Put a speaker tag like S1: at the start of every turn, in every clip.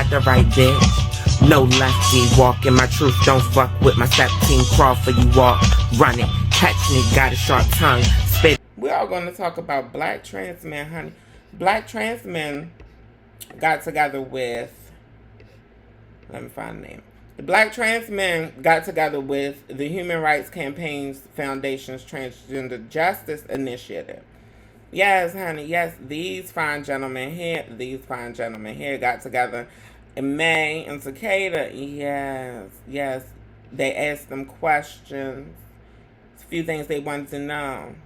S1: got the right bitch. No lefty, walking my truth, don't fuck with my step team, crawl for you walk, run it, catch me, got a sharp tongue, spit. We're all going to talk about black trans men, honey. Black trans men got together with, let me find the name. The black trans men got together with the Human Rights Campaign Foundation's Transgender Justice Initiative. Yes, honey, yes, these fine gentlemen here got together in May and Cicada. Yes, they asked them questions. A few things they wanted to know.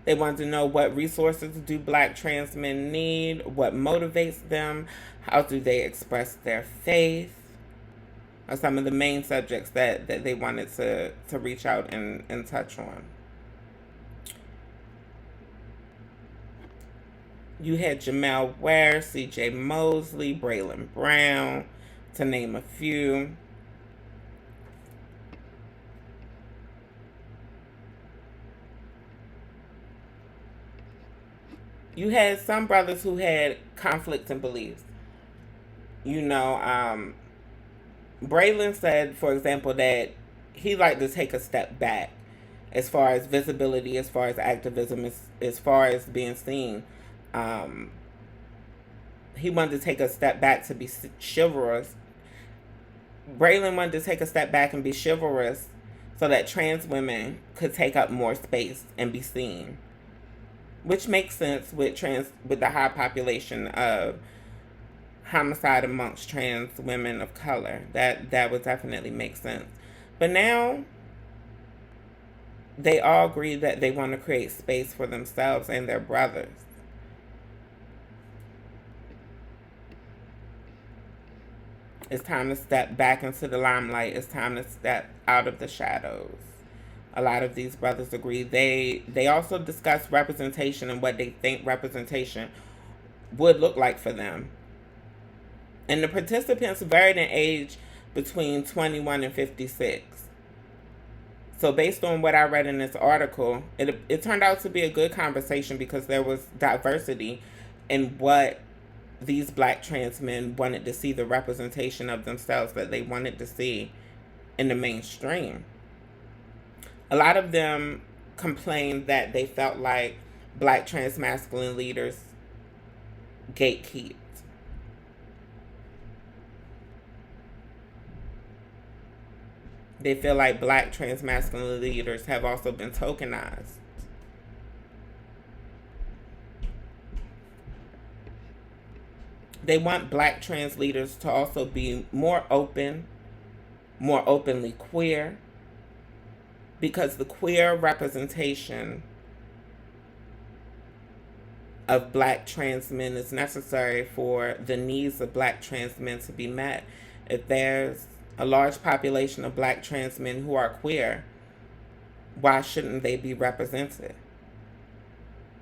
S1: They wanted to know what resources do black trans men need, what motivates them, how do they express their faith, are some of the main subjects that they wanted to reach out and touch on. You had Jamel Ware, C.J. Mosley, Braylon Brown, to name a few. You had some brothers who had conflicting beliefs. You know, Braylon said, for example, that he liked to take a step back as far as visibility, as far as activism, as far as being seen. He wanted to take a step back to be chivalrous. Braylon wanted to take a step back and be chivalrous so that trans women could take up more space and be seen. Which makes sense with the high population of homicide amongst trans women of color. That would definitely make sense. But now they all agree that they want to create space for themselves and their brothers. It's time to step back into the limelight. It's time to step out of the shadows. A lot of these brothers agree. They also discuss representation and what they think representation would look like for them. And the participants varied in age between 21 and 56. So based on what I read in this article, it turned out to be a good conversation because there was diversity in what these black trans men wanted to see, the representation of themselves that they wanted to see in the mainstream. A lot of them complained that they felt like black trans masculine leaders gatekeeped. They feel like black trans masculine leaders have also been tokenized. They want black trans leaders to also be more open, more openly queer, because the queer representation of black trans men is necessary for the needs of black trans men to be met. If there's a large population of black trans men who are queer, why shouldn't they be represented?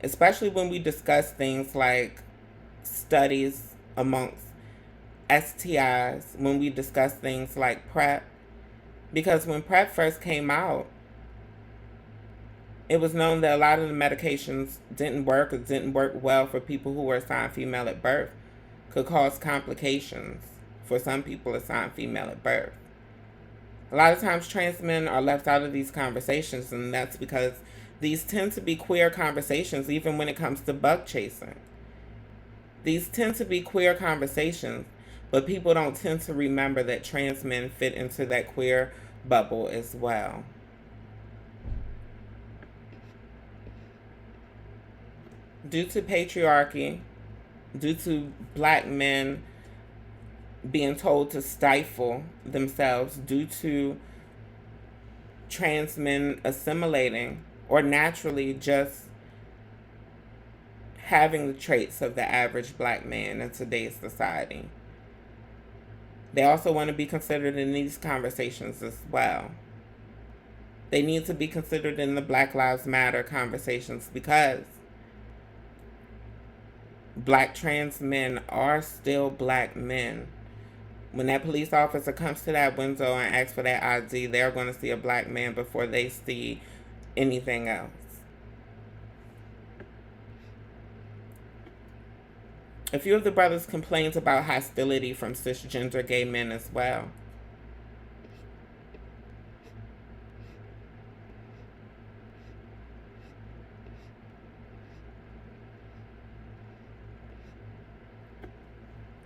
S1: Especially when we discuss things like studies amongst STIs, when we discuss things like PrEP. Because when PrEP first came out, it was known that a lot of the medications didn't work or didn't work well for people who were assigned female at birth, could cause complications for some people assigned female at birth. A lot of times trans men are left out of these conversations, and that's because these tend to be queer conversations even when it comes to bug chasing. These tend to be queer conversations, but people don't tend to remember that trans men fit into that queer bubble as well. Due to patriarchy, due to black men being told to stifle themselves, due to trans men assimilating or naturally just having the traits of the average black man in today's society. They also want to be considered in these conversations as well. They need to be considered in the Black Lives Matter conversations because black trans men are still black men. When that police officer comes to that window and asks for that ID, they're going to see a black man before they see anything else. A few of the brothers complained about hostility from cisgender gay men as well.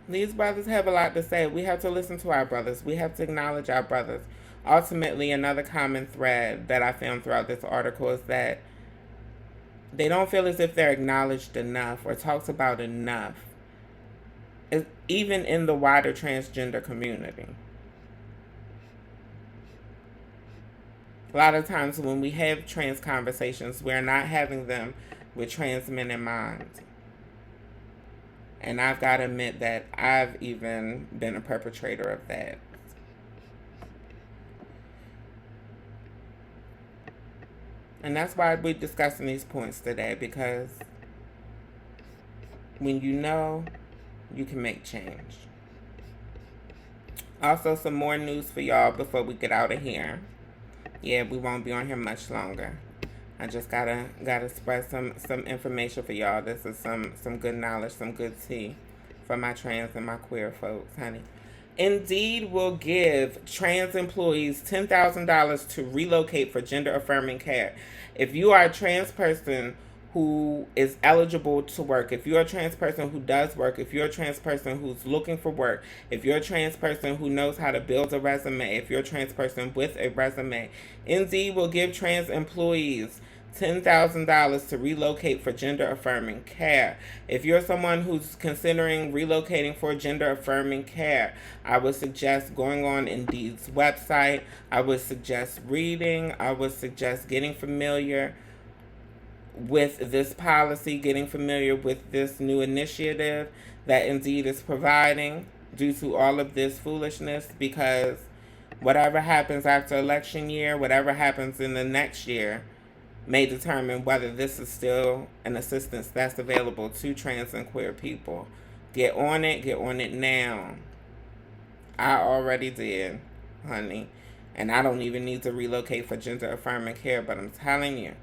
S1: These brothers have a lot to say. We have to listen to our brothers. We have to acknowledge our brothers. Ultimately, another common thread that I found throughout this article is that they don't feel as if they're acknowledged enough or talked about enough, even in the wider transgender community. A lot of times when we have trans conversations, we're not having them with trans men in mind. And I've got to admit that I've even been a perpetrator of that. And that's why we're discussing these points today, because when you know, you can make change. Also, some more news for y'all before we get out of here. Yeah, we won't be on here much longer. I just gotta spread some information for y'all. This is some good knowledge, some good tea for my trans and my queer folks, honey. Indeed will give trans employees $10,000 to relocate for gender affirming care. If you are a trans person who is eligible to work, if you're a trans person who does work, if you're a trans person who's looking for work, if you're a trans person who knows how to build a resume, if you're a trans person with a resume, Indeed will give trans employees $10,000 to relocate for gender affirming care. If you're someone who's considering relocating for gender affirming care, I would suggest going on Indeed's website. I would suggest reading. I would suggest getting familiar with this policy, getting familiar with this new initiative that Indeed is providing due to all of this foolishness, because whatever happens after election year, whatever happens in the next year, may determine whether this is still an assistance that's available to trans and queer people. Get on it now. I already did, honey. And I don't even need to relocate for gender affirming care, but I'm telling you,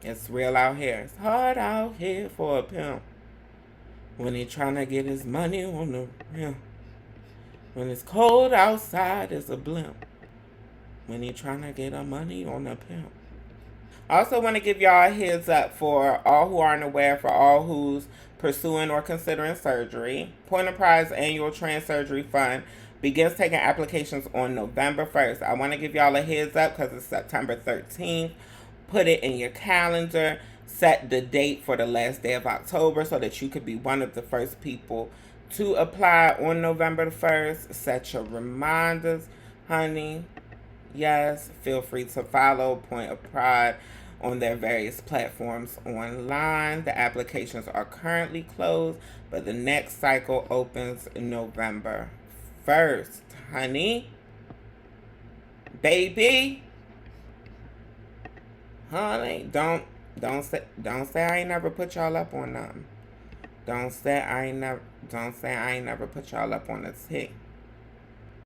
S1: it's real out here. It's hard out here for a pimp when he trying to get his money on the rim. When it's cold outside, it's a blimp when he trying to get our money on the pimp. I also want to give y'all a heads up for all who aren't aware, for all who's pursuing or considering surgery. Point of Prize Annual Trans Surgery Fund begins taking applications on November 1st. I want to give y'all a heads up because it's September 13th. Put it in your calendar. Set the date for the last day of October so that you could be one of the first people to apply on November the 1st. Set your reminders, honey. Yes, feel free to follow Point of Pride on their various platforms online. The applications are currently closed, but the next cycle opens November 1st, honey. Baby. Honey, don't say I ain't never put y'all up on nothing. Don't say I ain't never put y'all up on a tick.